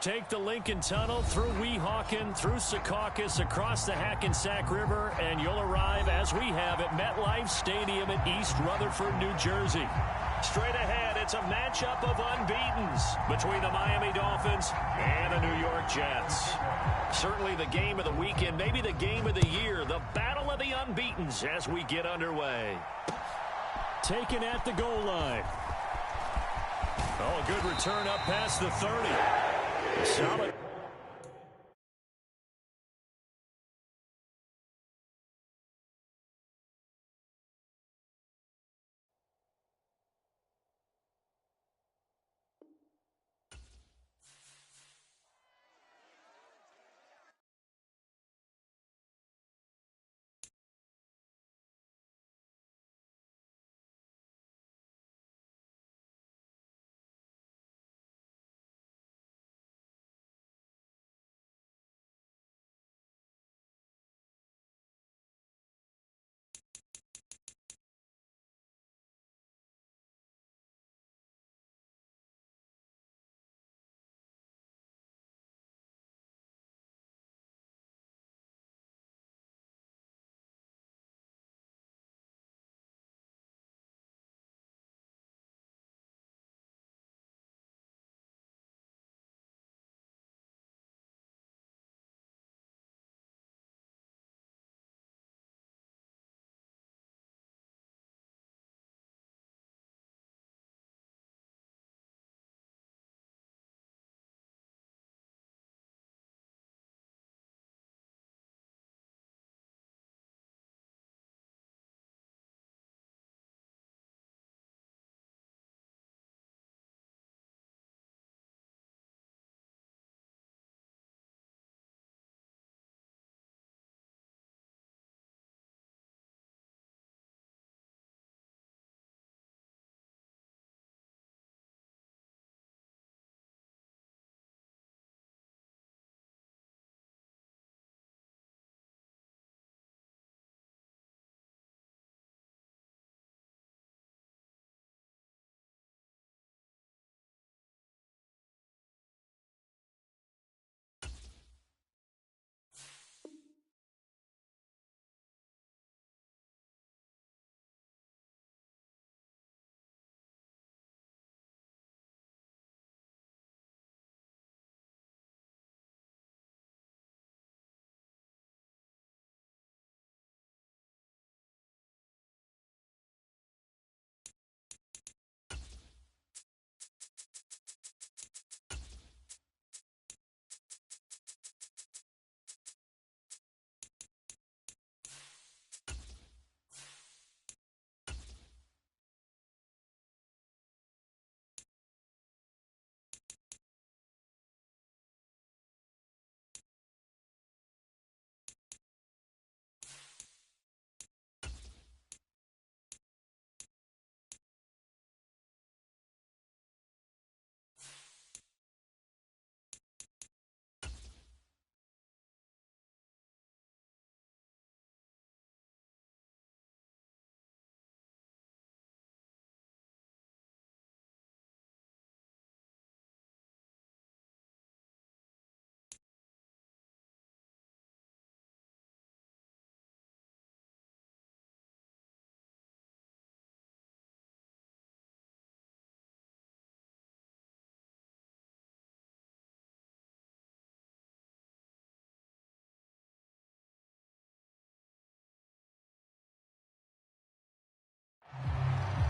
Take the Lincoln Tunnel through Weehawken, through Secaucus, across the Hackensack River, and you'll arrive, as we have, at MetLife Stadium in East Rutherford, New Jersey. Straight ahead, it's a matchup of unbeatens between the Miami Dolphins and the New York Jets. Certainly the game of the weekend, maybe the game of the year, the battle of the unbeatens as we get underway. Taken at the goal line. Oh, a good return up past the 30. Solid.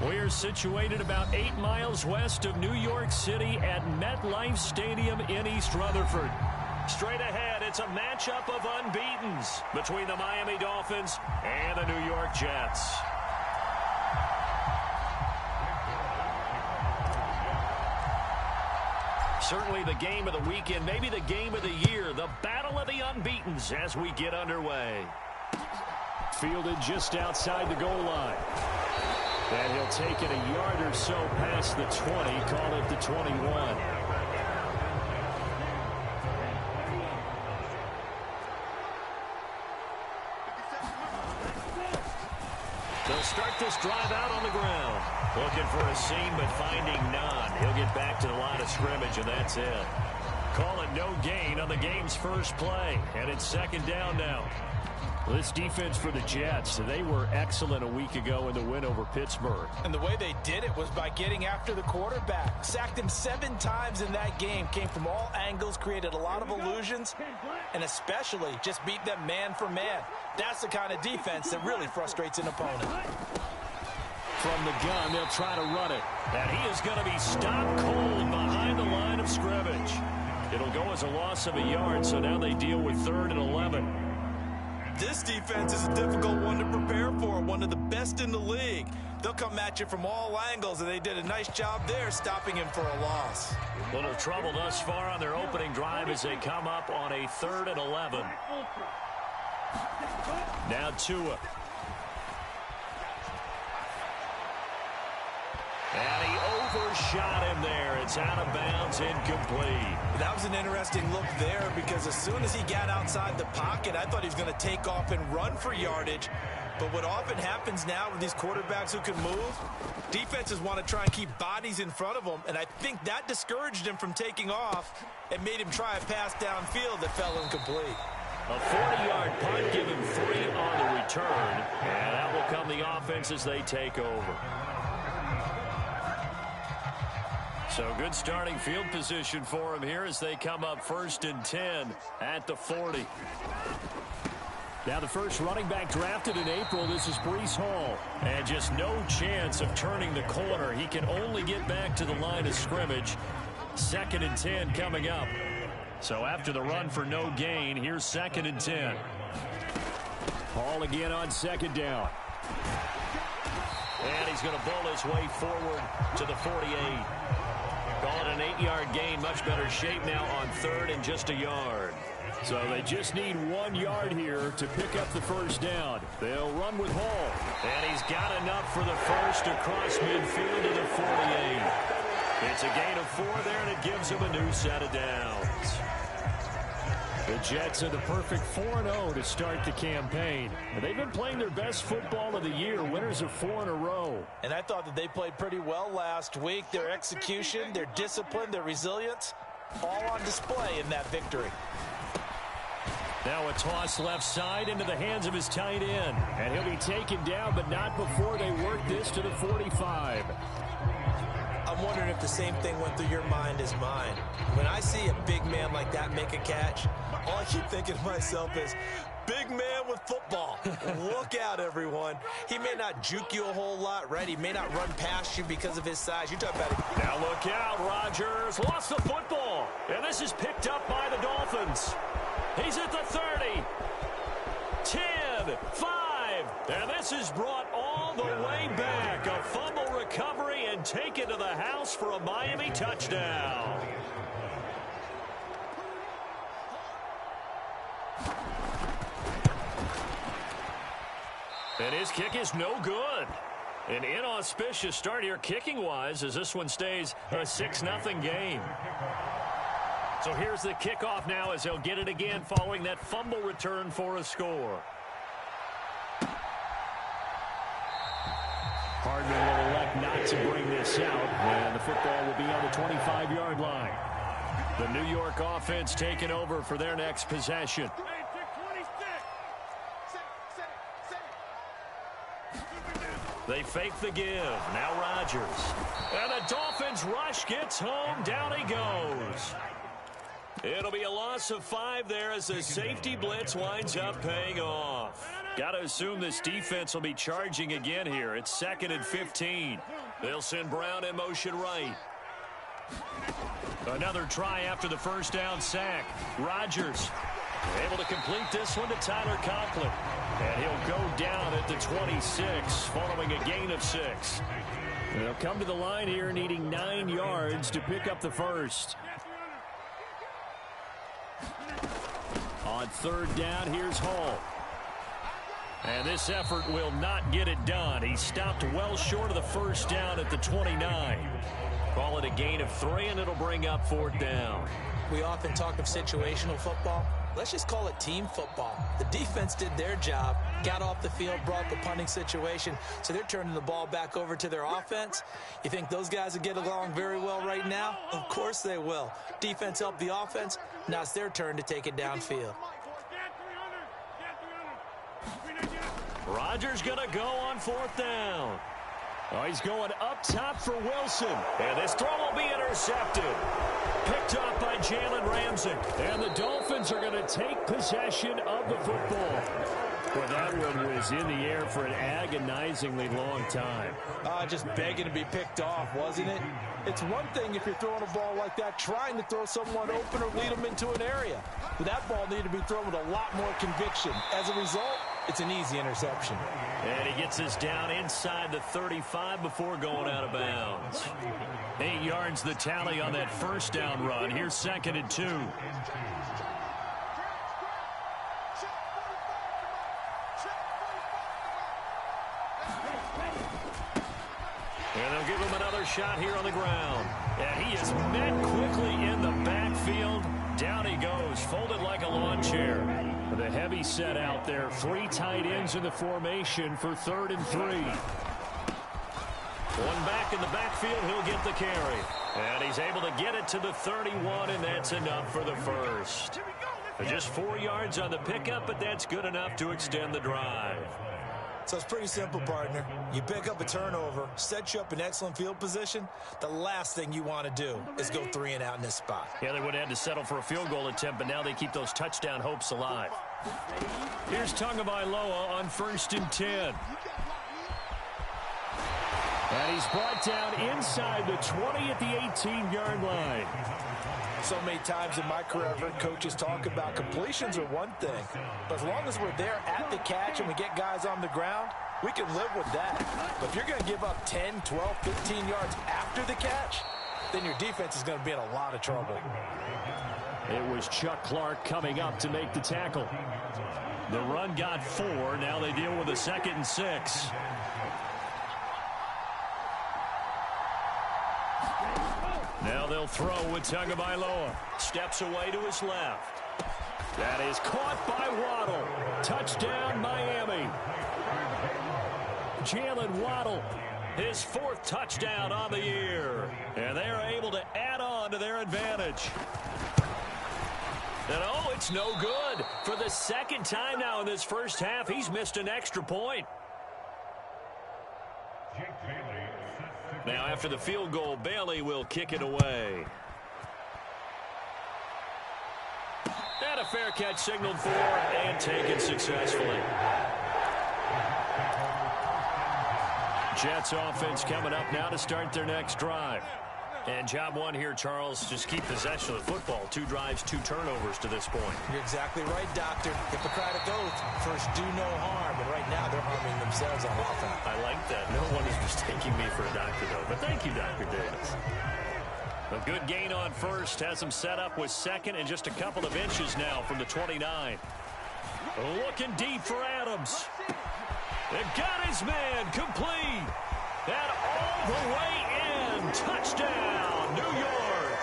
We are situated about 8 miles west of New York City at MetLife Stadium in East Rutherford. Straight ahead, it's a matchup of unbeatens between the Miami Dolphins and the New York Jets. Certainly the game of the weekend, maybe the game of the year, the battle of the unbeatens as we get underway. Fielded just outside the goal line. And he'll take it a yard or so past the 20, call it the 21. They'll start this drive out on the ground. Looking for a seam, but finding none. He'll get back to the line of scrimmage, and that's it. call it no gain on the game's first play. And it's second down now. Well, this defense for the Jets, they were excellent a week ago in the win over Pittsburgh. And the way they did it was by getting after the quarterback. Sacked him 7 times in that game. Came from all angles, created a lot of illusions, and especially just beat them man for man. That's the kind of defense that really frustrates an opponent. From the gun, they'll try to run it. And he is going to be stopped cold behind the line of scrimmage. It'll go as a loss of a yard, so now they deal with 3rd and 11. This defense is a difficult one to prepare for, one of the best in the league. They'll come at you from all angles, and they did a nice job there stopping him for a loss. Little trouble thus far on their opening drive as they come up on a 3rd and 11. Now Tua. And he overshot him there. It's out of bounds, incomplete. That was an interesting look there because as soon as he got outside the pocket, I thought he was going to take off and run for yardage. But what often happens now with these quarterbacks who can move, defenses want to try and keep bodies in front of them, and I think that discouraged him from taking off and made him try a pass downfield that fell incomplete. A 40-yard punt, give him 3 on the return, and that will come the offense as they take over. So good starting field position for him here as they come up 1st and 10 at the 40. Now the first running back drafted in April, this is Breece Hall. And just no chance of turning the corner. He can only get back to the line of scrimmage. 2nd and 10 coming up. So after the run for no gain, here's 2nd and 10. Hall again on 2nd down. And he's going to bull his way forward to the 48. Call it an 8-yard gain. Much better shape now on 3rd and just a yard. So they just need 1 yard here to pick up the first down. They'll run with Hall. And he's got enough for the first across midfield to the 48. It's a gain of 4 there, and it gives him a new set of downs. The Jets are the perfect 4-0 to start the campaign. And they've been playing their best football of the year, winners of 4 in a row. And I thought that they played pretty well last week. Their execution, their discipline, their resilience, all on display in that victory. Now a toss left side into the hands of his tight end. And he'll be taken down, but not before they work this to the 45. I'm wondering if the same thing went through your mind as mine. When I see a big man like that make a catch, all I keep thinking to myself is, big man with football. Look out, everyone. He may not juke you a whole lot, right? He may not run past you because of his size. You're talking about it. Now look out, Rodgers lost the football. And this is picked up by the Dolphins. He's at the 30. 10, 5. And this is brought all the way back. A fumble recovery and taken to the house for a Miami touchdown. And his kick is no good. An inauspicious start here kicking-wise as this one stays a 6-0 game. So here's the kickoff now as they'll get it again following that fumble return for a score. Hardman will elect not to bring this out, and the football will be on the 25-yard line. The New York offense taking over for their next possession. They fake the give. Now Rodgers. And the Dolphins rush gets home. Down he goes. It'll be a loss of 5 there as the safety blitz winds up paying off. Got to assume this defense will be charging again here. It's 2nd and 15. They'll send Brown in motion right. Another try after the first down sack. Rodgers able to complete this one to Tyler Conklin. And he'll go down at the 26 following a gain of 6. They'll come to the line here needing 9 yards to pick up the first. On 3rd down, here's Hall. And this effort will not get it done. He stopped well short of the first down at the 29. Call it a gain of 3, and it'll bring up 4th down. We often talk of situational football. let's just call it team football. The defense did their job, got off the field, brought the punting situation, so they're turning the ball back over to their offense. You think those guys will get along very well right now? Of course they will. Defense helped the offense. Now it's their turn to take it downfield. Rodgers going to go on 4th down. Oh, he's going up top for Wilson. And this throw will be intercepted. Picked off by Jalen Ramsey. And the Dolphins are going to take possession of the football. Well, that one was in the air for an agonizingly long time. Just begging to be picked off, wasn't it? It's one thing if you're throwing a ball like that, trying to throw someone open or lead them into an area. But that ball needed to be thrown with a lot more conviction. As a result, it's an easy interception. And he gets us down inside the 35 before going out of bounds. 8 yards the tally on that first down run. Here's 2nd and 2. And they'll give him another shot here on the ground. And he is met quickly in the backfield. Down he goes, folded like a lawn chair. The heavy set out there. 3 tight ends in the formation for 3rd and 3. One back in the backfield, he'll get the carry. And he's able to get it to the 31, and that's enough for the first. Just 4 yards on the pickup, but that's good enough to extend the drive. So it's pretty simple, partner. You pick up a turnover, set you up in excellent field position. The last thing you want to do is go 3 and out in this spot. Yeah, they would have had to settle for a field goal attempt, but now they keep those touchdown hopes alive. Here's Tagovailoa on 1st and 10. And he's brought down inside the 20 at the 18-yard line. So many times in my career, I've heard coaches talk about completions are one thing. But as long as we're there at the catch and we get guys on the ground, we can live with that. But if you're going to give up 10, 12, 15 yards after the catch, then your defense is going to be in a lot of trouble. It was Chuck Clark coming up to make the tackle. The run got 4. Now they deal with a 2nd and 6. Now they'll throw with Tagovailoa. Steps away to his left. That is caught by Waddle. Touchdown, Miami. Jalen Waddle, his 4th touchdown on the year. And they are able to add on to their advantage. And oh, it's no good. For the 2nd time now in this first half, he's missed an extra point. Now after the field goal, Bailey will kick it away. And a fair catch signaled for and taken successfully. Jets offense coming up now to start their next drive. And job 1 here, Charles, just keep possession of the football. 2 drives, 2 turnovers to this point. You're exactly right, Doctor. Hippocratic oath. First, do no harm. And right now, they're harming themselves on offense. I like that. No one is mistaking me for a doctor, though. But thank you, Dr. Davis. A good gain on first. Has him set up with 2nd and just a couple of inches now from the 29. Looking deep for Adams. They've got his man complete. And all the way in. Touchdown, New York.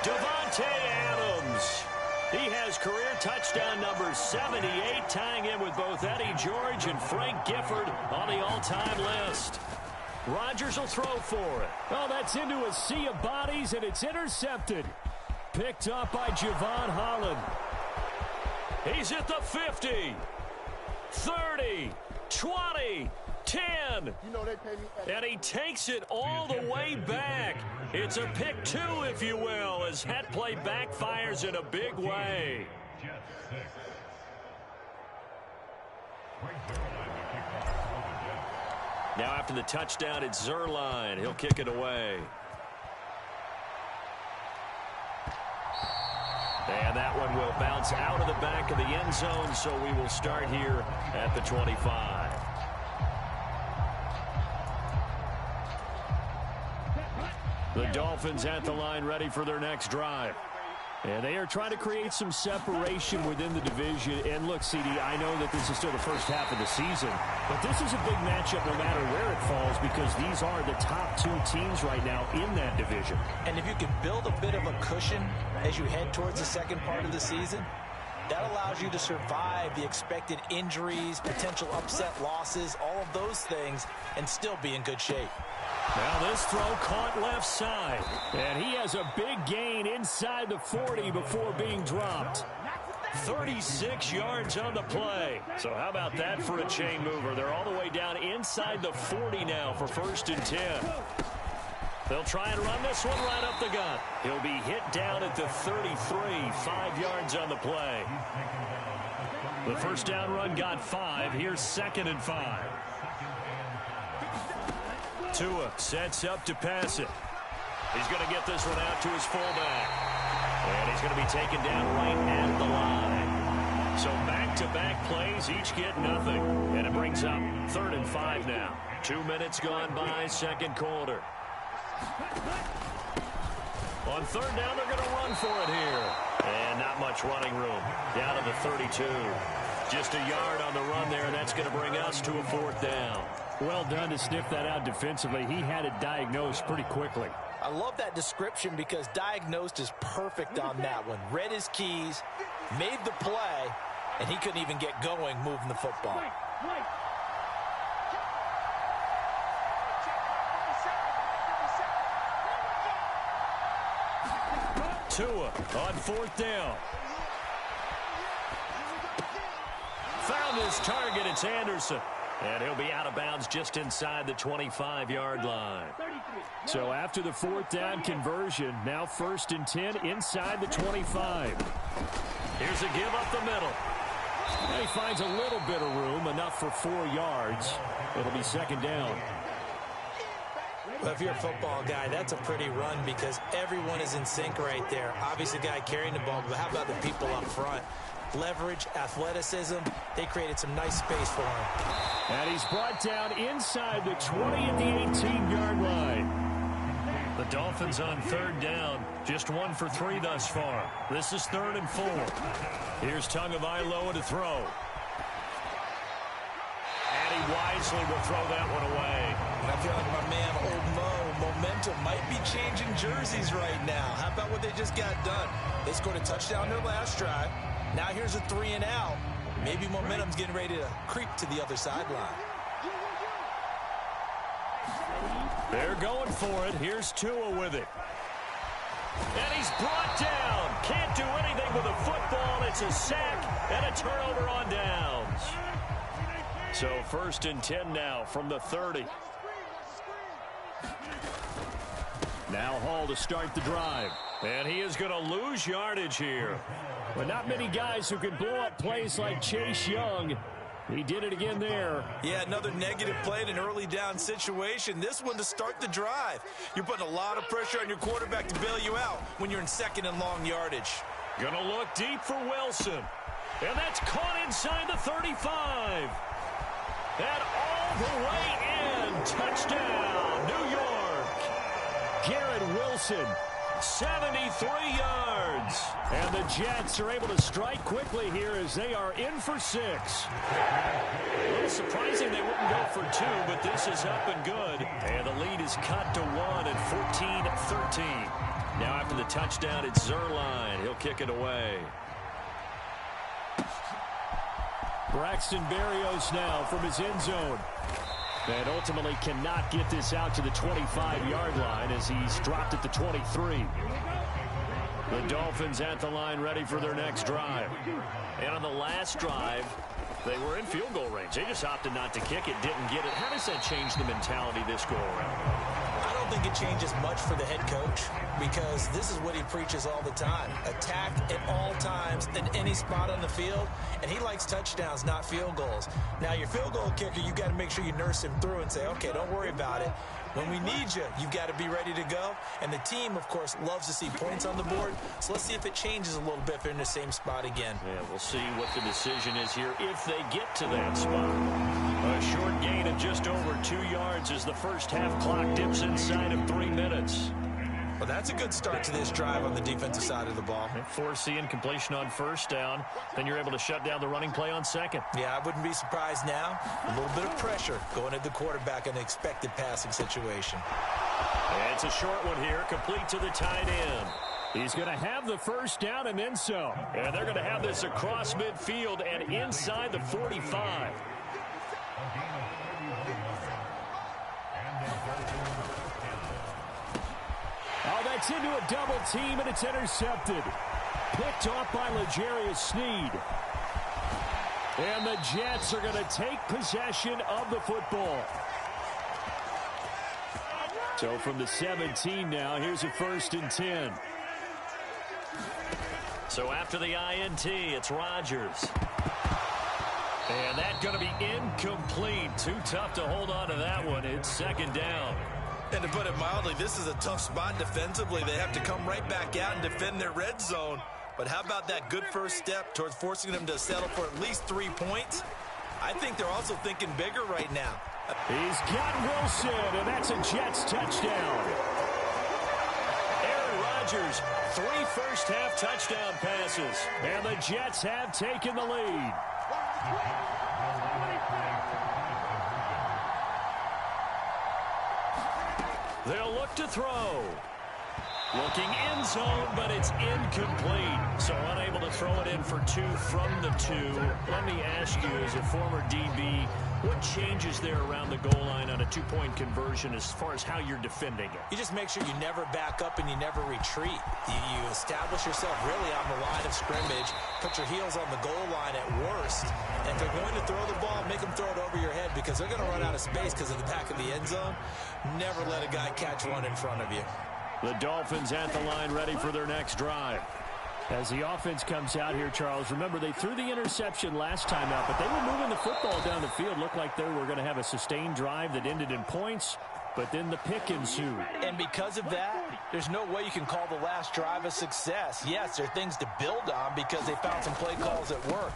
Davante Adams. He has career touchdown number 78, tying in with both Eddie George and Frank Gifford on the all-time list. Rodgers will throw for it. Oh, that's into a sea of bodies, and it's intercepted. Picked up by Javon Holland. He's at the 50, 30, 20, 10. And he takes it all the way back. It's a pick 2, if you will, as that play backfires in a big way. Now after the touchdown, it's Zerline. He'll kick it away. And that one will bounce out of the back of the end zone, so we will start here at the 25. The Dolphins at the line ready for their next drive. And they are trying to create some separation within the division. And look, CD, I know that this is still the first half of the season, but this is a big matchup no matter where it falls because these are the top 2 teams right now in that division. And if you can build a bit of a cushion as you head towards the second part of the season, That allows you to survive the expected injuries, potential upset losses, all of those things, and still be in good shape. Now this throw caught left side. And he has a big gain inside the 40 before being dropped. 36 yards on the play. So how about that for a chain mover? They're all the way down inside the 40 now for 1st and 10. They'll try and run this one right up the gut. He'll be hit down at the 33, 5 yards on the play. The first down run got 5. Here's 2nd and 5. Tua sets up to pass it. He's going to get this one out to his fullback. And he's going to be taken down right at the line. So back-to-back plays, each get nothing. And it brings up 3rd and 5 now. 2 minutes gone by, 2nd quarter. On 3rd down, they're going to run for it here. And not much running room. Down to the 32. Just a yard on the run there. That's going to bring us to a 4th down. Well done to sniff that out defensively. He had it diagnosed pretty quickly. I love that description because diagnosed is perfect on that one. Read his keys, made the play, and he couldn't even get going moving the football. Tua on 4th down. Found his target. It's Anderson. And he'll be out of bounds just inside the 25-yard line. So after the 4th down conversion, now 1st and 10 inside the 25. Here's a give up the middle. And he finds a little bit of room, enough for 4 yards. It'll be 2nd down. Well, if you're a football guy, that's a pretty run because everyone is in sync right there. Obviously, the guy carrying the ball, but how about the people up front? Leverage, athleticism, they created some nice space for him. And he's brought down inside the 20 at the 18-yard line. The Dolphins on 3rd down, just 1 for 3 thus far. This is 3rd and 4. Here's Tagovailoa to throw. And he wisely will throw that one away. I feel like my man, Old Mo, momentum might be changing jerseys right now. How about what they just got done? They scored a touchdown their last drive. Now here's a 3 and out. Maybe momentum's getting ready to creep to the other sideline. They're going for it. Here's Tua with it. And he's brought down. Can't do anything with a football. It's a sack and a turnover on downs. So 1st and 10 now from the 30. Now Hall to start the drive. And he is going to lose yardage here. But not many guys who can blow up plays like Chase Young. He did it again there. Yeah, another negative play in an early down situation. This one to start the drive. You're putting a lot of pressure on your quarterback to bail you out when you're in 2nd and long yardage. Gonna look deep for Wilson. And that's caught inside the 35. And all the way in. Touchdown, New York. Garrett Wilson. 73 yards. And the Jets are able to strike quickly here as they are in for 6. A little surprising they wouldn't go for 2, but this is up and good. And the lead is cut to 1 at 14-13. Now after the touchdown, it's Zerline. He'll kick it away. Braxton Berrios now from his end zone. And ultimately cannot get this out to the 25-yard line as he's dropped at the 23. The Dolphins at the line ready for their next drive. And on the last drive, they were in field goal range. They just opted not to kick it, didn't get it. How does that change the mentality this go-around? I don't think it changes much for the head coach because this is what he preaches all the time. Attack at all times in any spot on the field, and he likes touchdowns, not field goals. Now, your field goal kicker, you've got to make sure you nurse him through and say, okay, don't worry about it. When we need you, you've got to be ready to go. And the team, of course, loves to see points on the board. So let's see if it changes a little bit if they're in the same spot again. Yeah, we'll see what the decision is here if they get to that spot. A short gain of just over 2 yards as the first half clock dips inside of 3 minutes. Well, that's a good start to this drive on the defensive side of the ball. Force the incompletion on 1st down. Then you're able to shut down the running play on 2nd. Yeah, I wouldn't be surprised now. A little bit of pressure going at the quarterback in an expected passing situation. And it's a short one here, complete to the tight end. He's going to have the first down and then some. And they're going to have this across midfield and inside the 45. Oh, that's into a double team, and it's intercepted. Picked off by L'Jarius Sneed. And the Jets are going to take possession of the football. So from the 17 now, here's a 1st and 10. So after the INT, it's Rodgers. And that's going to be incomplete. Too tough to hold on to that one. It's 2nd down. And to put it mildly, this is a tough spot defensively. They have to come right back out and defend their red zone. But how about that good first step towards forcing them to settle for at least 3 points? I think they're also thinking bigger right now. He's got Wilson, and that's a Jets touchdown. Aaron Rodgers, 3 first-half touchdown passes. And the Jets have taken the lead. They'll look to throw. Looking end zone, but it's incomplete. So unable to throw it in for 2 from the 2. Let me ask you, as a former DB, what changes there around the goal line on a 2-point conversion as far as how you're defending it? You just make sure you never back up and you never retreat. You establish yourself really on the line of scrimmage, put your heels on the goal line at worst. And if they're going to throw the ball, make them throw it over your head because they're going to run out of space because of the back of the end zone. Never let a guy catch one in front of you. The Dolphins at the line ready for their next drive. As the offense comes out here, Charles, remember they threw the interception last time out, but they were moving the football down the field. Looked like they were going to have a sustained drive that ended in points, but then the pick ensued. And because of that, there's no way you can call the last drive a success. Yes, there are things to build on because they found some play calls that work.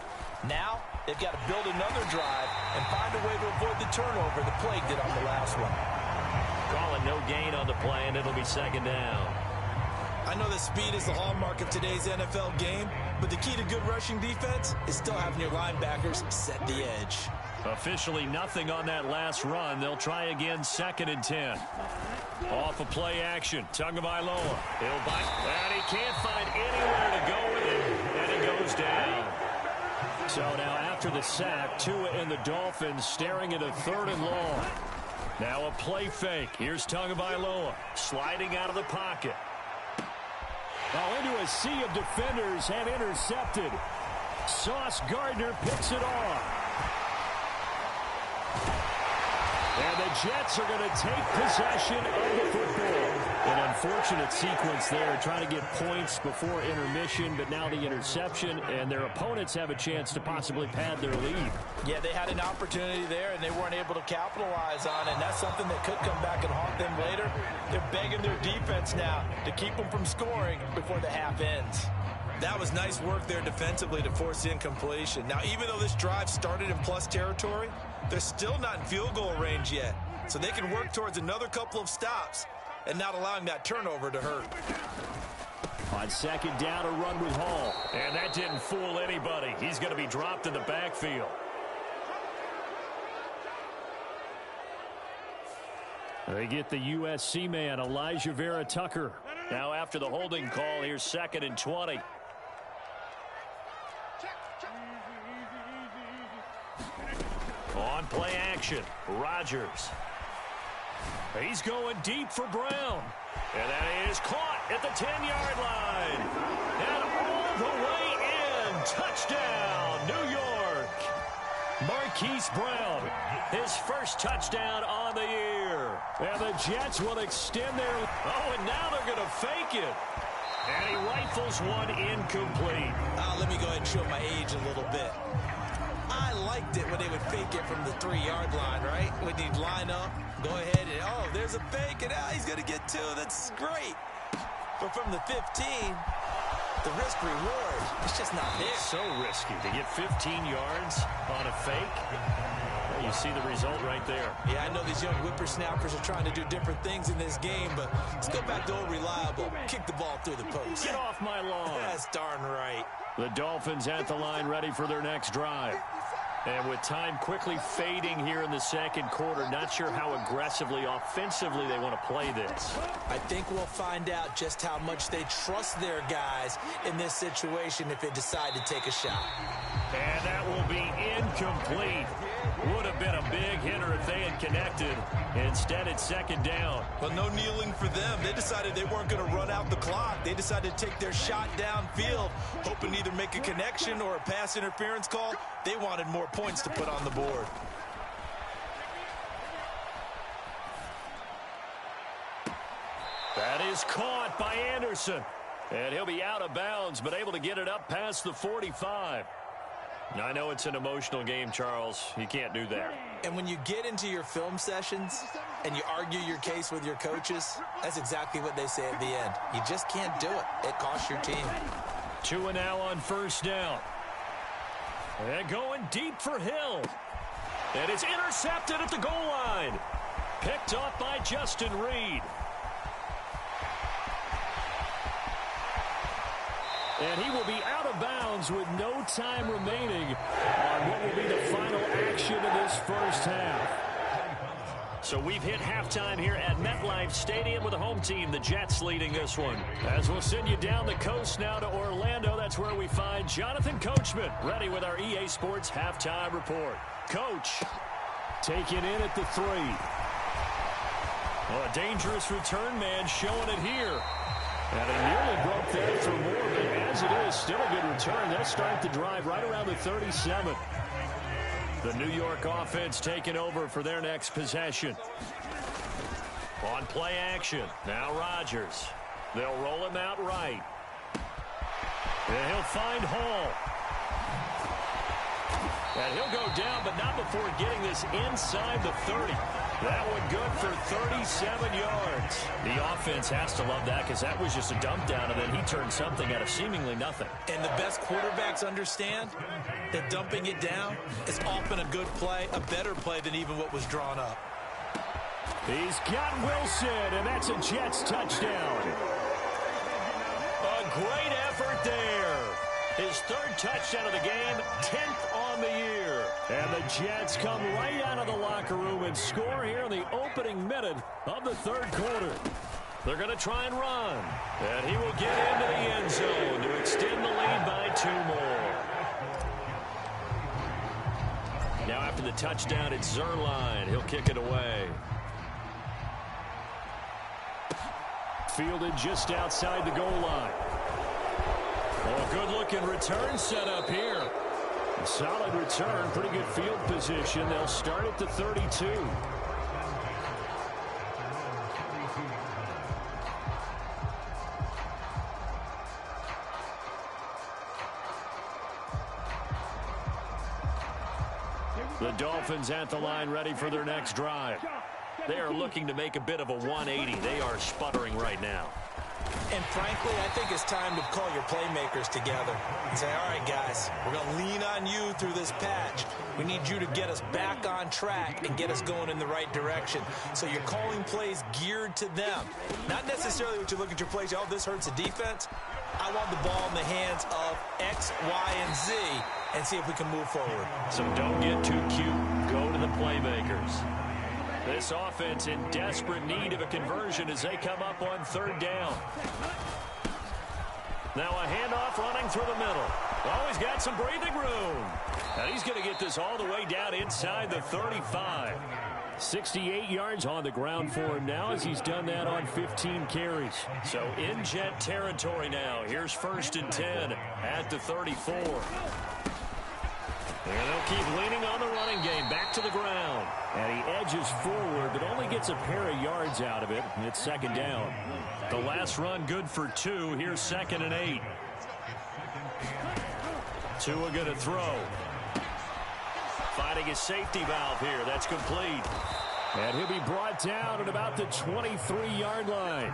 Now, they've got to build another drive and find a way to avoid the turnover the play did on the last one. Calling no gain on the play, and it'll be 2nd down. I know that speed is the hallmark of today's NFL game, but the key to good rushing defense is still having your linebackers set the edge. Officially nothing on that last run. They'll try again, 2nd and 10. Off of play action, Tagovailoa. He'll bite, and he can't find anywhere to go with it, and it goes down. So now after the sack, Tua and the Dolphins staring at a 3rd and long. Now a play fake. Here's Tagovailoa sliding out of the pocket. Now into a sea of defenders and intercepted. Sauce Gardner picks it off. And the Jets are going to take possession of the football. An unfortunate sequence there, trying to get points before intermission, but now the interception, and their opponents have a chance to possibly pad their lead. Yeah, they had an opportunity there, and they weren't able to capitalize on it, and that's something that could come back and haunt them later. They're begging their defense now to keep them from scoring before the half ends. That was nice work there defensively to force incompletion. Now, even though this drive started in plus territory, they're still not in field goal range yet. So they can work towards another couple of stops and not allowing that turnover to hurt. On 2nd down, a run with Hall. And that didn't fool anybody. He's going to be dropped in the backfield. They get the USC man, Elijah Vera Tucker. Now after the holding call, here's 2nd and 20. On play action, Rodgers. He's going deep for Brown. And that is caught at the 10-yard line. And all the way in. Touchdown, New York. Marquise Brown, his first touchdown on the year. And the Jets will extend their... Oh, and now they're going to fake it. And he rifles one incomplete. Let me go ahead and show my age a little bit. I liked it when they would fake it from the 3-yard line, right? When you'd line up, go ahead and, oh, there's a fake, and he's going to get 2. That's great. But from the 15, the risk-reward, it's just not there. So risky to get 15 yards on a fake. Well, you see the result right there. Yeah, I know these young whippersnappers are trying to do different things in this game, but let's go back to old reliable. Kick the ball through the post. Get off my lawn. That's darn right. The Dolphins at the line ready for their next drive. And with time quickly fading here in the second quarter, not sure how aggressively, offensively they want to play this. I think we'll find out just how much they trust their guys in this situation if they decide to take a shot. And that will be incomplete. Would have been a big hitter if they had connected. Instead, it's second down. Well, no kneeling for them. They decided they weren't going to run out the clock. They decided to take their shot downfield, hoping to either make a connection or a pass interference call. They wanted more points to put on the board. That is caught by Anderson. And he'll be out of bounds, but able to get it up past the 45. I know it's an emotional game, Charles. You can't do that. And when you get into your film sessions and you argue your case with your coaches, that's exactly what they say at the end. You just can't do it. It costs your team. 2 and now on first down. And going deep for Hill. And it's intercepted at the goal line. Picked off by Justin Reed. And he will be out of bounds with no time remaining on what will be the final action of this first half. So we've hit halftime here at MetLife Stadium with the home team, the Jets, leading this one. As we'll send you down the coast now to Orlando, that's where we find Jonathan Coachman, ready with our EA Sports halftime report. Coach, taking in at the 3. Oh, a dangerous return man showing it here. And he nearly broke that for more, but as it is, still a good return. They'll start the drive right around the 37. The New York offense taking over for their next possession. On play action, now Rodgers. They'll roll him out right. And he'll find Hall. And he'll go down, but not before getting this inside the 30. That one good for 37 yards. The offense has to love that because that was just a dump down, and then he turned something out of seemingly nothing. And the best quarterbacks understand that dumping it down is often a good play, a better play than even what was drawn up. He's got Wilson, and that's a Jets touchdown. A great effort there. His 3rd touchdown of the game, 10th on the year. And the Jets come right out of the locker room and score here in the opening minute of the 3rd quarter. They're going to try and run. And he will get into the end zone to extend the lead by 2 more. Now after the touchdown, it's Zerline. He'll kick it away. Fielded just outside the goal line. Oh, good-looking return set up here. A solid return, pretty good field position. They'll start at the 32. The Dolphins at the line, ready for their next drive. They are looking to make a bit of a 180. They are sputtering right now. And frankly, I think it's time to call your playmakers together and say, all right, guys, we're going to lean on you through this patch. We need you to get us back on track and get us going in the right direction. So you're calling plays geared to them. Not necessarily what you look at your plays, oh, this hurts the defense. I want the ball in the hands of X, Y, and Z and see if we can move forward. So don't get too cute. Go to the playmakers. This offense in desperate need of a conversion as they come up on 3rd down. Now a handoff running through the middle. Oh, he's got some breathing room. And he's going to get this all the way down inside the 35. 68 yards on the ground for him now as he's done that on 15 carries. So in Jet territory now. Here's 1st and 10 at the 34. And they'll keep leaning on the running game. Back to the ground. And he edges forward, but only gets a pair of yards out of it. And it's 2nd down. The last run good for 2. Here's 2nd and 8. Tua going to throw. Finding his safety valve here. That's complete. And he'll be brought down at about the 23-yard line.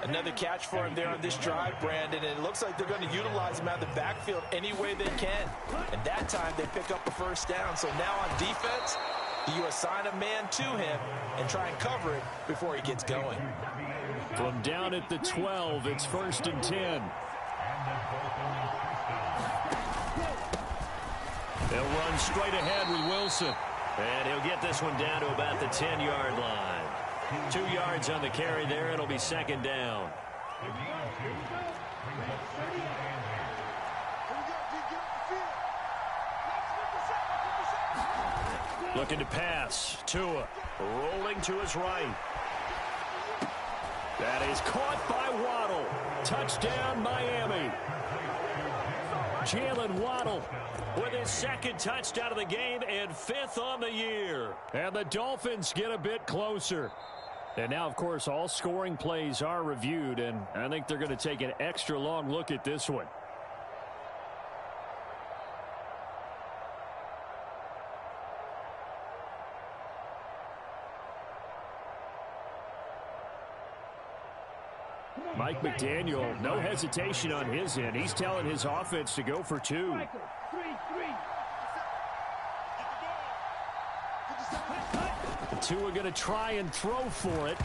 Another catch for him there on this drive, Brandon, and it looks like they're going to utilize him out of the backfield any way they can. And that time they pick up a 1st down. So now on defense, do you assign a man to him and try and cover it before he gets going? From down at the 12, it's 1st and 10. They'll run straight ahead with Wilson. And he'll get this one down to about the 10-yard line. 2 yards on the carry there. It'll be second down. Looking to pass. Tua rolling to his right. That is caught by Waddle. Touchdown, Miami. Jalen Waddle with his second touchdown of the game and 5th on the year. And the Dolphins get a bit closer. And now, of course, all scoring plays are reviewed, and I think they're going to take an extra long look at this one. Mike McDaniel, no hesitation on his end. He's telling his offense to go for 2. Tua going to try and throw for it.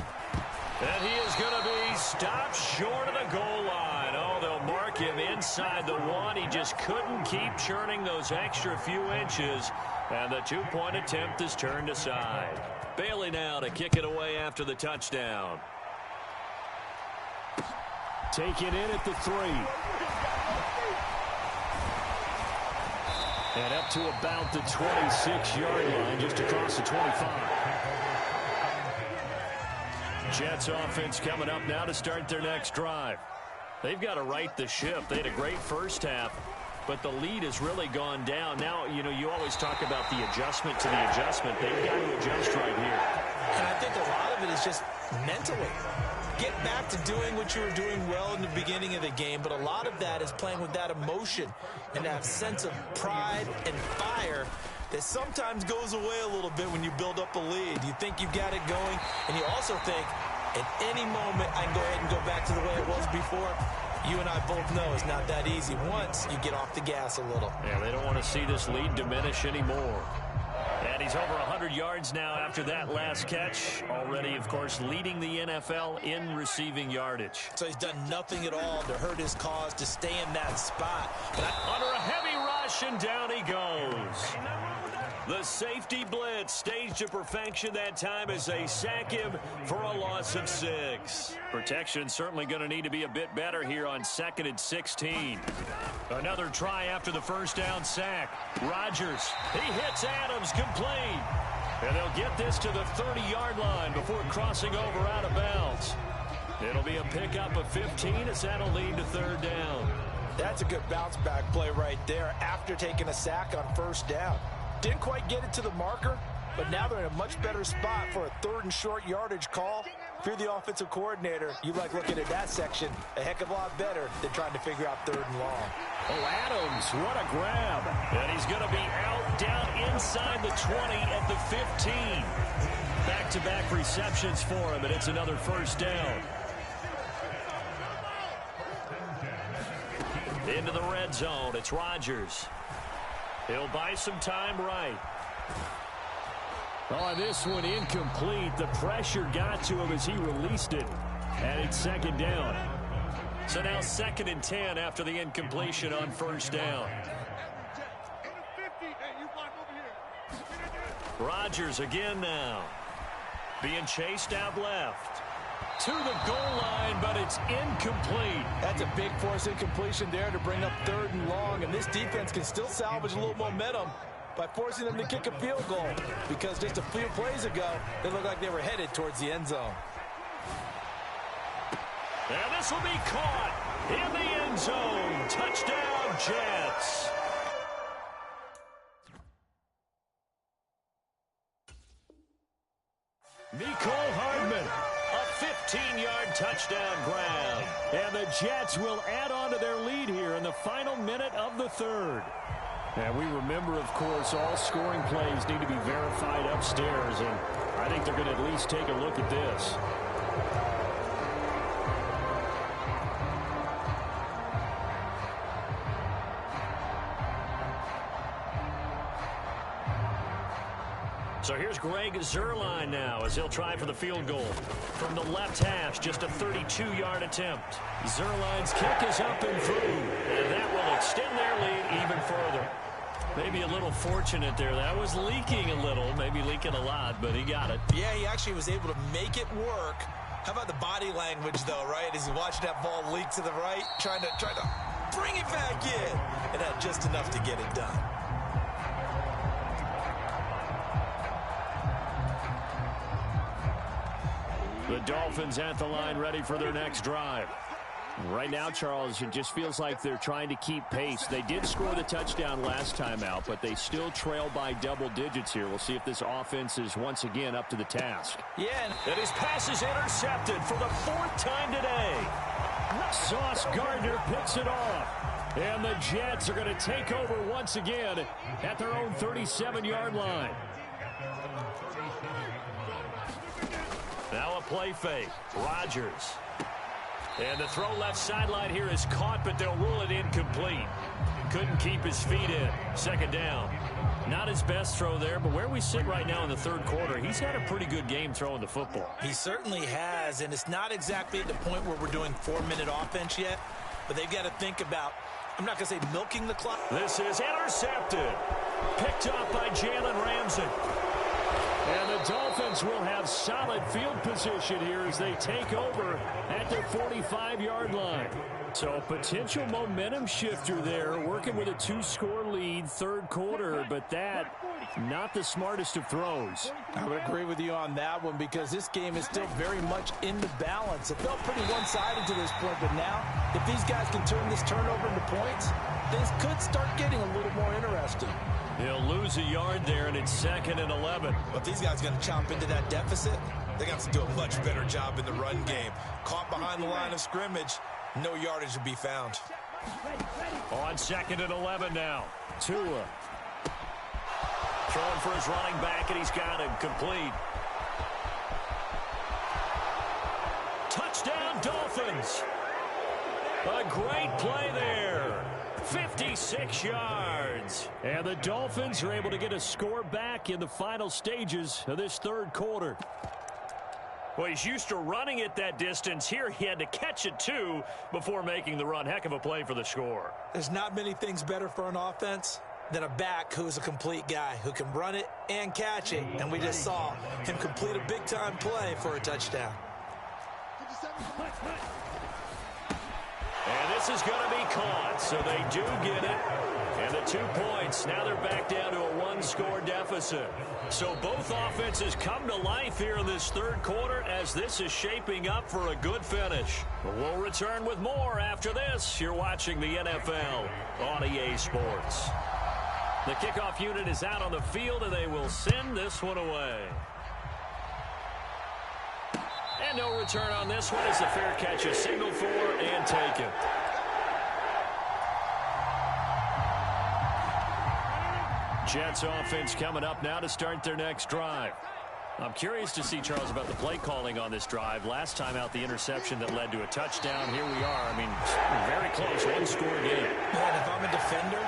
And he is going to be stopped short of the goal line. Oh, they'll mark him inside the 1. He just couldn't keep churning those extra few inches. And the 2-point attempt is turned aside. Bailey now to kick it away after the touchdown. Taken in at the 3. And up to about the 26-yard line, just across the 25. Jets offense coming up now to start their next drive. They've got to right the ship. They had a great first half, but the lead has really gone down. Now, you know, you always talk about the adjustment to the adjustment. They've got to adjust right here. And I think a lot of it is just mentally. Get back to doing what you were doing well in the beginning of the game, but a lot of that is playing with that emotion and that sense of pride and fire that sometimes goes away a little bit when you build up a lead. You think you've got it going, and you also think at any moment I can go ahead and go back to the way it was before. You and I both know it's not that easy once you get off the gas a little. Yeah, they don't want to see this lead diminish anymore. And he's over 100 yards now after that last catch. Already, of course, leading the NFL in receiving yardage. So he's done nothing at all to hurt his cause to stay in that spot. But under a heavy rush, and down he goes. The safety blitz staged to perfection that time as they sack him for a loss of 6. Protection certainly going to need to be a bit better here on 2nd and 16. Another try after the first down sack. Rodgers, he hits Adams complete. And they'll get this to the 30-yard line before crossing over out of bounds. It'll be a pickup of 15 as that'll lead to 3rd down. That's a good bounce back play right there after taking a sack on first down. Didn't quite get it to the marker, but now they're in a much better spot for a 3rd and short yardage call. If you're the offensive coordinator, you like looking at that section a heck of a lot better than trying to figure out 3rd and long. Oh, Adams, what a grab. And he's going to be out down inside the 20 at the 15. Back-to-back receptions for him, and it's another first down. Into the red zone, it's Rodgers. He'll buy some time right. Oh, this one incomplete. The pressure got to him as he released it. And it's 2nd down. So now 2nd and 10 after the incompletion on first down. Rodgers again now. Being chased out left. To the goal line, but it's incomplete. That's a big force incompletion there to bring up 3rd and long, and this defense can still salvage a little momentum by forcing them to kick a field goal, because just a few plays ago, they looked like they were headed towards the end zone. And this will be caught in the end zone. Touchdown, Jets. Mecole Hardman. 15-yard touchdown grab. And the Jets will add on to their lead here in the final minute of the 3rd. And we remember, of course, all scoring plays need to be verified upstairs. And I think they're going to at least take a look at this. So here's Greg Zuerlein now as he'll try for the field goal. From the left hash, just a 32-yard attempt. Zuerlein's kick is up and through, and that will extend their lead even further. Maybe a little fortunate there. That was leaking a little, maybe leaking a lot, but he got it. Yeah, he actually was able to make it work. How about the body language, though, right? As he watched that ball leak to the right, trying to bring it back in. And had just enough to get it done. The Dolphins at the line ready for their next drive. Right now, Charles, it just feels like they're trying to keep pace. They did score the touchdown last time out, but they still trail by double digits here. We'll see if this offense is once again up to the task. Yeah. And his pass is intercepted for the 4th time today. Sauce Gardner picks it off. And the Jets are going to take over once again at their own 37-yard line. Now a play fake. Rodgers. And the throw left sideline here is caught, but they'll rule it incomplete. Couldn't keep his feet in. 2nd down. Not his best throw there, but where we sit right now in the 3rd quarter, he's had a pretty good game throwing the football. He certainly has, and it's not exactly at the point where we're doing 4-minute offense yet, but they've got to think about, I'm not going to say milking the clock. This is intercepted. Picked up by Jalen Ramsey. And the Dolphins will have solid field position here as they take over at their 45-yard line. So a potential momentum shifter there, working with a 2-score lead, 3rd quarter, but that, not the smartest of throws. I would agree with you on that one because this game is still very much in the balance. It felt pretty one-sided to this point, but now, if these guys can turn this turnover into points, things could start getting a little more interesting. He'll lose a yard there, and it's 2nd and 11. But these guys are going to chomp into that deficit. They're going to have to do a much better job in the run game. Caught behind the line of scrimmage, no yardage to be found. On 2nd and 11 now. Tua. Throwing for his running back, and he's got him complete. Touchdown, Dolphins. A great play there. 56 yards. And the Dolphins are able to get a score back in the final stages of this 3rd quarter. Well, he's used to running it that distance. Here he had to catch it, too, before making the run. Heck of a play for the score. There's not many things better for an offense than a back who's a complete guy, who can run it and catch it. And we just saw him complete a big-time play for a touchdown. And this is going to be caught, so they do get it. And the 2 points, now they're back down to a 1-score deficit. So both offenses come to life here in this 3rd quarter as this is shaping up for a good finish. We'll return with more after this. You're watching the NFL on EA Sports. The kickoff unit is out on the field, and they will send this one away. And no return on this one as the fair catch is signaled for and taken. Jets offense coming up now to start their next drive. I'm curious to see, Charles, about the play calling on this drive. Last time out, the interception that led to a touchdown. Here we are. I mean, very close, 1-score game. Man, if I'm a defender,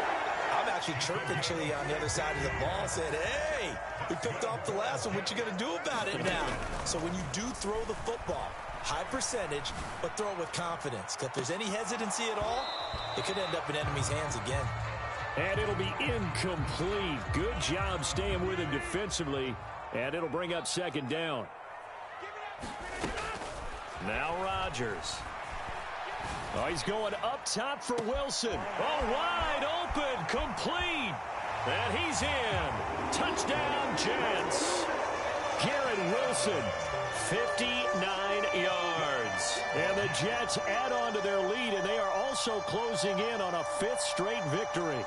I'm actually chirping Chili on the other side of the ball, saying, hey, we picked off the last one. What you going to do about it now? So when you do throw the football, high percentage, but throw it with confidence. If there's any hesitancy at all, it could end up in enemy's hands again. And it'll be incomplete. Good job staying with him defensively. And it'll bring up 2nd down. Now Rodgers. Oh, he's going up top for Wilson. Oh, wide open, complete. And he's in. Touchdown, Jets. Garrett Wilson, 59 yards. And the Jets add on to their lead, and they are also closing in on a 5th straight victory.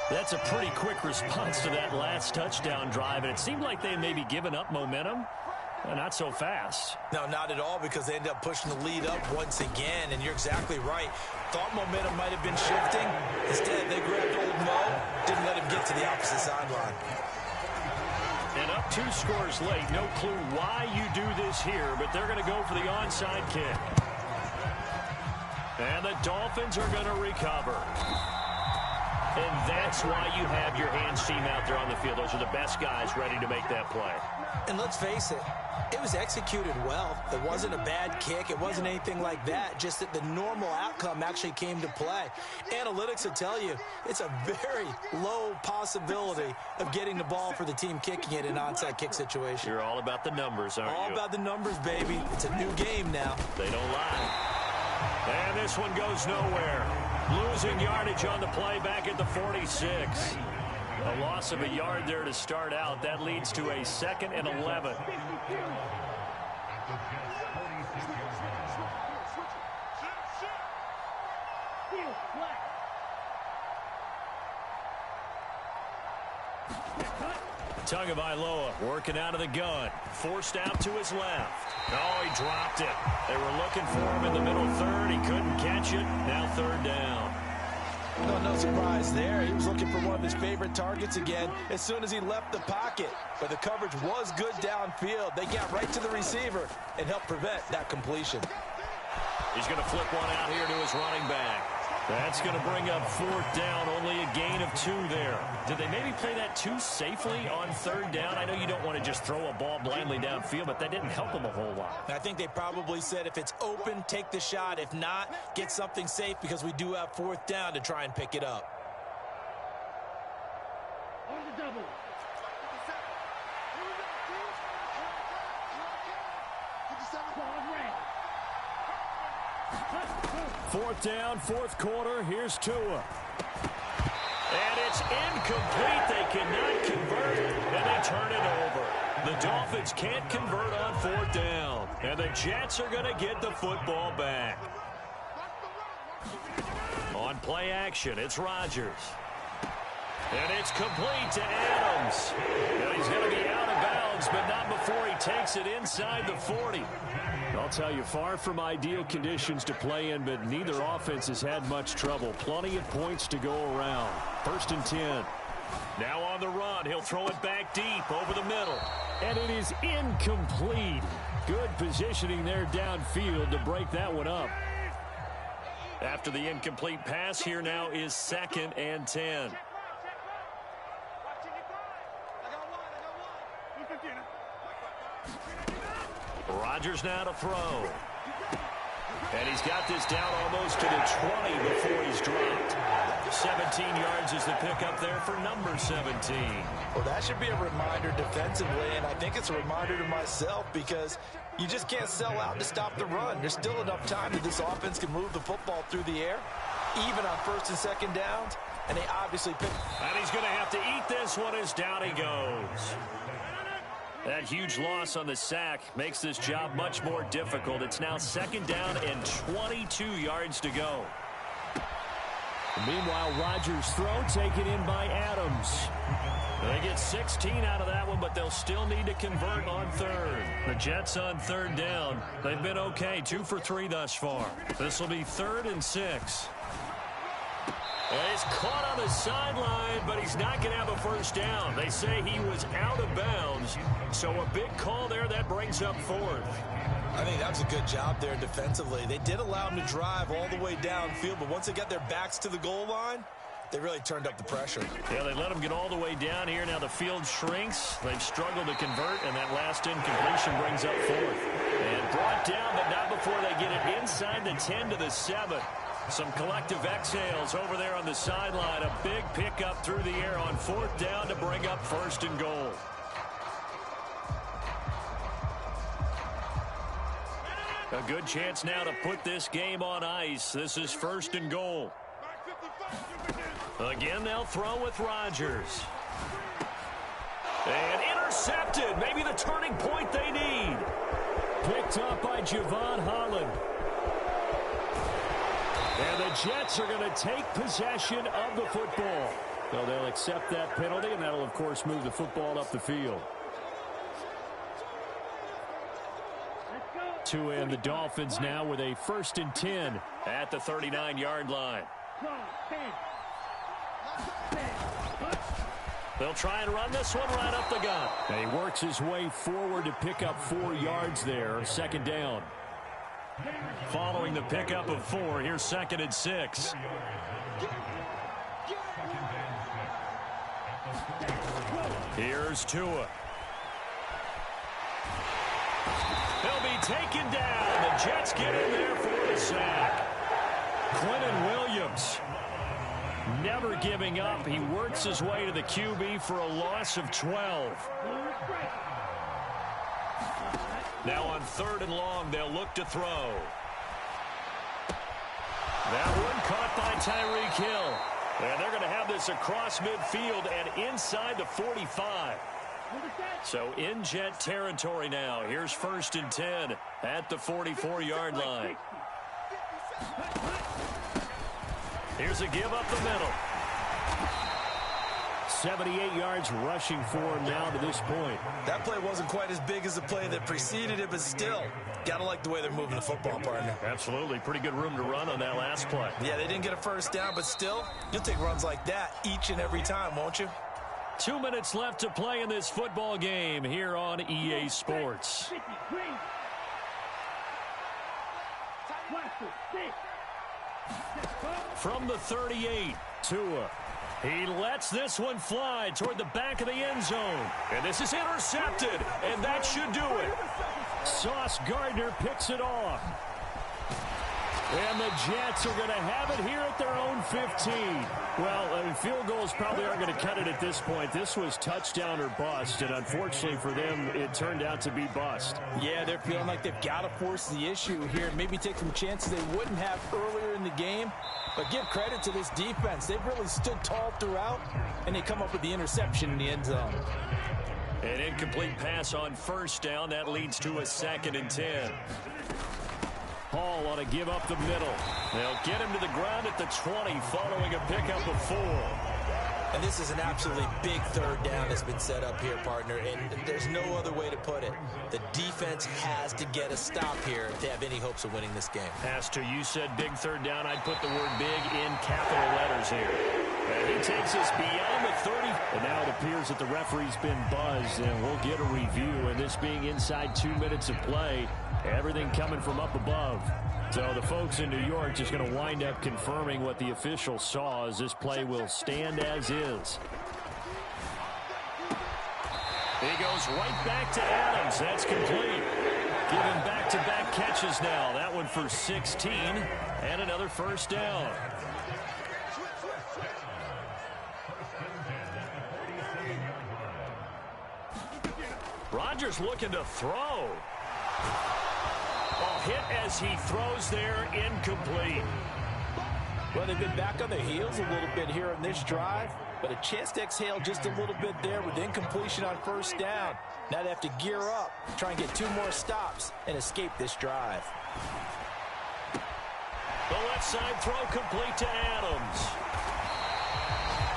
That's a pretty quick response to that last touchdown drive, and it seemed like they may be giving up momentum. Not so fast. No, not at all, because they ended up pushing the lead up once again, and you're exactly right. Thought momentum might have been shifting. Instead, they grabbed old Mo, didn't let him get to the opposite sideline. And up 2 scores late. No clue why you do this here, but they're going to go for the onside kick. And the Dolphins are going to recover. And that's why you have your hands team out there on the field. Those are the best guys ready to make that play. And let's face it, it was executed well. It wasn't a bad kick. It wasn't anything like that. Just that the normal outcome actually came to play. Analytics will tell you it's a very low possibility of getting the ball for the team kicking it in an onside kick situation. You're all about the numbers, aren't you? All about the numbers, baby. It's a new game now. They don't lie. And this one goes nowhere. Losing yardage on the play back at the 46. A loss of a yard there to start out. That leads to a 2nd and 11. Tagovailoa working out of the gun. Forced out to his left. Oh, he dropped it. They were looking for him in the middle third. He couldn't catch it. Now 3rd down. No surprise there. He was looking for one of his favorite targets again as soon as he left the pocket. But the coverage was good downfield. They got right to the receiver and helped prevent that completion. He's going to flip one out here to his running back. That's going to bring up 4th down, only a gain of 2 there. Did they maybe play that too safely on 3rd down? I know you don't want to just throw a ball blindly downfield, but that didn't help them a whole lot. I think they probably said if it's open, take the shot. If not, get something safe because we do have 4th down to try and pick it up. On the double. 4th down, 4th quarter. Here's Tua. And it's incomplete. They cannot convert, and they turn it over. The Dolphins can't convert on 4th down, and the Jets are going to get the football back. On play action, it's Rodgers. And it's complete to Adams. Now he's going to be out of bounds, but not before he takes it inside the 40. I'll tell you, far from ideal conditions to play in, but neither offense has had much trouble. Plenty of points to go around. 1st and 10. Now on the run, he'll throw it back deep over the middle. And it is incomplete. Good positioning there downfield to break that one up. After the incomplete pass, here now is 2nd and 10. Rodgers now to throw. And he's got this down almost to the 20 before he's dropped. 17 yards is the pickup there for number 17. Well, that should be a reminder defensively, and I think it's a reminder to myself because you just can't sell out to stop the run. There's still enough time that this offense can move the football through the air, even on 1st and 2nd downs, and they obviously pick. And he's going to have to eat this one as down he goes. That huge loss on the sack makes this job much more difficult. It's now 2nd down and 22 yards to go. Meanwhile, Rodgers' throw taken in by Adams. They get 16 out of that one, but they'll still need to convert on 3rd. The Jets on 3rd down. They've been okay, 2 for 3 thus far. This will be 3rd and 6. And he's caught on the sideline, but he's not going to have a 1st down. They say he was out of bounds, so a big call there that brings up 4th. I think that was a good job there defensively. They did allow him to drive all the way downfield, but once they got their backs to the goal line, they really turned up the pressure. Yeah, they let him get all the way down here. Now the field shrinks. They've struggled to convert, and that last incompletion brings up 4th. And brought down, but not before they get it inside the 10 to the 7. Some collective exhales over there on the sideline. A big pickup through the air on 4th down to bring up 1st and goal. A good chance now to put this game on ice. This is 1st and goal. Again, they'll throw with Rodgers. And intercepted. Maybe the turning point they need. Picked up by Javon Holland. And the Jets are going to take possession of the football. So they'll accept that penalty, and that'll, of course, move the football up the field. Tua and the Dolphins now with a 1st and 10 at the 39-yard line. They'll try and run this one right up the gut. And he works his way forward to pick up 4 yards there. 2nd down. Following the pickup of 4, here's 2nd and 6. Here's Tua. He'll be taken down. The Jets get in there for the sack. Quentin Williams, never giving up. He works his way to the QB for a loss of 12. Now on 3rd and long, they'll look to throw. That one caught by Tyreek Hill. And they're going to have this across midfield and inside the 45. So in Jet territory now. Here's 1st and 10 at the 44-yard line. Here's a give up the middle. 78 yards rushing for him now to this point. That play wasn't quite as big as the play that preceded it, but still, got to like the way they're moving the football, partner. Absolutely. Pretty good room to run on that last play. Yeah, they didn't get a first down, but still, you'll take runs like that each and every time, won't you? 2 minutes left to play in this football game here on EA Sports. From the 38, Tua. He lets this one fly toward the back of the end zone. And this is intercepted, and that should do it. Sauce Gardner picks it off. And the Jets are going to have it here at their own 15. Well, field goals probably aren't going to cut it at this point. This was touchdown or bust, and unfortunately for them, it turned out to be bust. Yeah, they're feeling like they've got to force the issue here. Maybe take some chances they wouldn't have earlier in the game. But give credit to this defense. They've really stood tall throughout, and they come up with the interception in the end zone. An incomplete pass on 1st down. That leads to a 2nd and 10. Hall ought to give up the middle. They'll get him to the ground at the 20 following a pickup of 4. And this is an absolutely big 3rd down that's been set up here, partner, and there's no other way to put it. The defense has to get a stop here to have any hopes of winning this game. Has to. You said big 3rd down. I'd put the word big in capital letters here. And he takes us beyond the 30. And now it appears that the referee's been buzzed, and we'll get a review. And this being inside 2 minutes of play, everything coming from up above. So the folks in New York just going to wind up confirming what the official saw, as this play will stand as is. He goes right back to Adams. That's complete. Giving back-to-back catches now. That one for 16 and another 1st down. Rodgers looking to throw. Hit as he throws there, incomplete. Well, they've been back on their heels a little bit here in this drive, but a chance to exhale just a little bit there with incompletion on 1st down. Now they have to gear up, try and get 2 more stops, and escape this drive. The left side throw complete to Adams.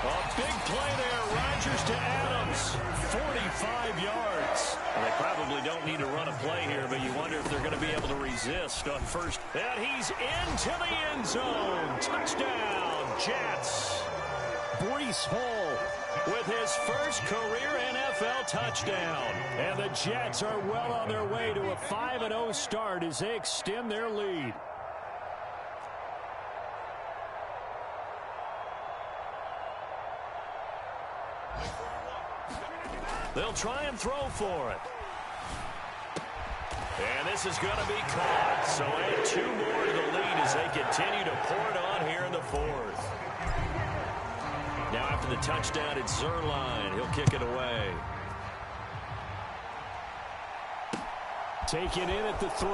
A big play there. Rodgers to Adams. 45 yards. Well, they probably don't need to run a play here, but you wonder if they're going to be able to resist on 1st. And he's into the end zone. Touchdown, Jets. Breece Hall with his first career NFL touchdown. And the Jets are well on their way to a 5-0 start as they extend their lead. They'll try and throw for it. And this is going to be caught. So add 2 more to the lead as they continue to pour it on here in the 4th. Now after the touchdown, it's Zerline. He'll kick it away. Taken in at the 3.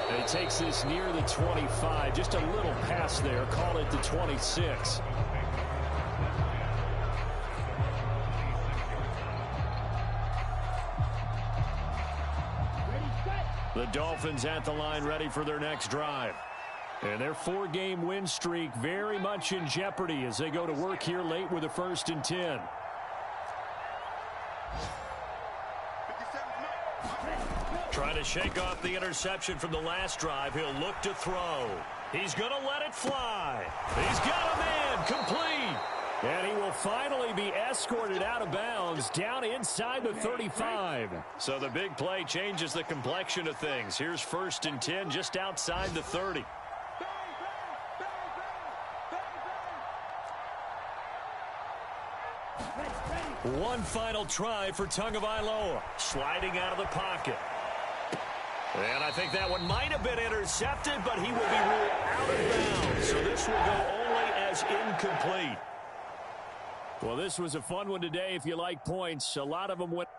And he takes this near the 25. Just a little pass there. Call it the 26. The Dolphins at the line ready for their next drive. And their 4-game win streak very much in jeopardy as they go to work here late with a 1st and 10. Trying to shake off the interception from the last drive. He'll look to throw. He's going to let it fly. He's got a man complete. And he will finally be escorted out of bounds down inside the 35. So the big play changes the complexion of things. Here's 1st and 10 just outside the 30. One final try for Tagovailoa. Sliding out of the pocket. And I think that one might have been intercepted, but he will be ruled out of bounds. So this will go only as incomplete. Well, this was a fun one today if you like points. A lot of them went